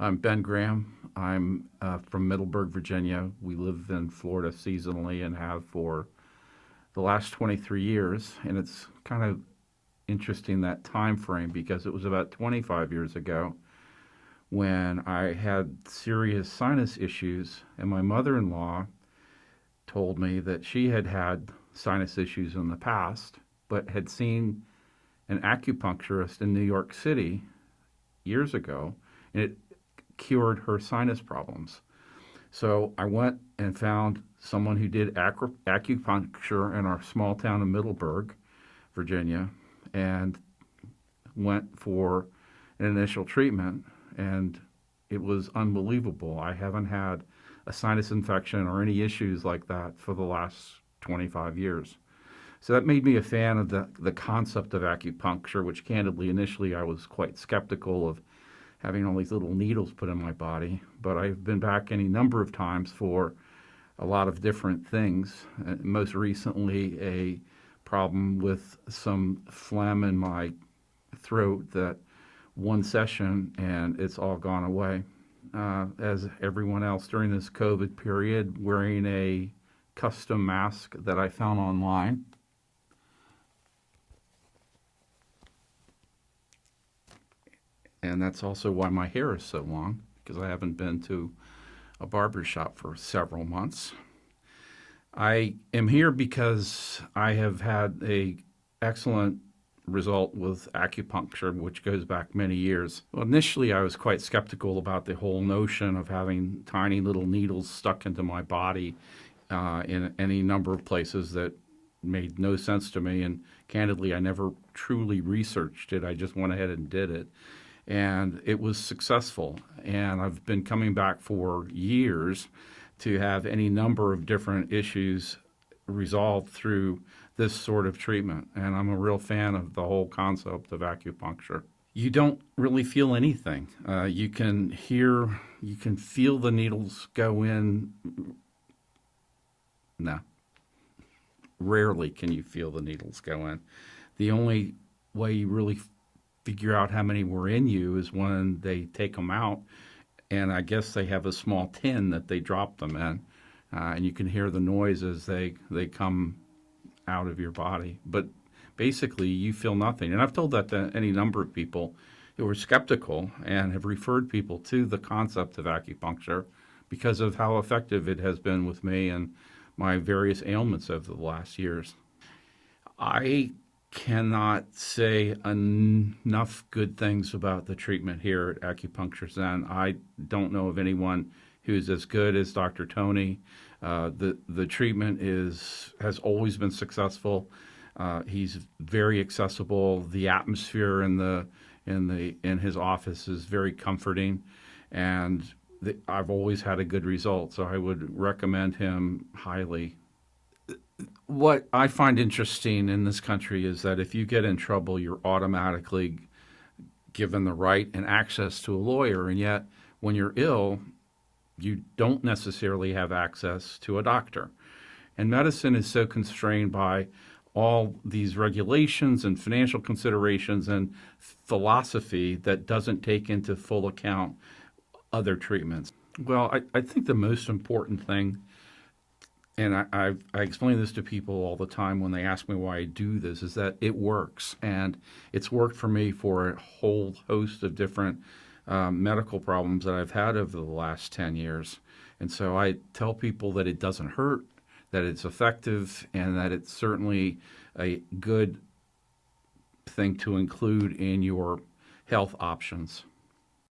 I'm Ben Graham. I'm from Middleburg, Virginia. We live in Florida seasonally and have for the last 23 years. And it's kind of interesting that time frame because it was about 25 years ago when I had serious sinus issues, and my mother-in-law told me that she had had sinus issues in the past, but had seen an acupuncturist in New York City years ago, and it cured her sinus problems. So I went and found someone who did acupuncture in our small town of Middleburg, Virginia, and went for an initial treatment, and it was unbelievable. I haven't had a sinus infection or any issues like that for the last 25 years. So that made me a fan of the concept of acupuncture, which candidly initially I was quite skeptical of having all these little needles put in my body. But I've been back any number of times for a lot of different things. Most recently, a problem with some phlegm in my throat that one session and it's all gone away. As everyone else during this COVID period, wearing a custom mask that I found online. And that's also why my hair is so long, because I haven't been to a barber shop for several months. I am here because I have had a excellent result with acupuncture, which goes back many years. Well, initially, I was quite skeptical about the whole notion of having tiny little needles stuck into my body in any number of places that made no sense to me. And candidly, I never truly researched it. I just went ahead and did it. And it was successful. And I've been coming back for years to have any number of different issues resolved through this sort of treatment. And I'm a real fan of the whole concept of acupuncture. You don't really feel anything. You can feel the needles go in. No, rarely can you feel the needles go in. The only way you really figure out how many were in you is when they take them out, and I guess they have a small tin that they drop them in, and you can hear the noise as they come out of your body. But basically, you feel nothing. And I've told that to any number of people who are skeptical and have referred people to the concept of acupuncture because of how effective it has been with me and my various ailments over the last years. I cannot say enough good things about the treatment here at Acupuncture Zen. I don't know of anyone who's as good as Dr. Tony. The treatment has always been successful. He's very accessible. The atmosphere in his office is very comforting, and I've always had a good result. So I would recommend him highly. What I find interesting in this country is that if you get in trouble, you're automatically given the right and access to a lawyer. And yet, when you're ill, you don't necessarily have access to a doctor. And medicine is so constrained by all these regulations and financial considerations and philosophy that doesn't take into full account other treatments. Well, I think the most important thing, and I explain this to people all the time when they ask me why I do this, is that it works. And it's worked for me for a whole host of different medical problems that I've had over the last 10 years. And so I tell people that it doesn't hurt, that it's effective, and that it's certainly a good thing to include in your health options.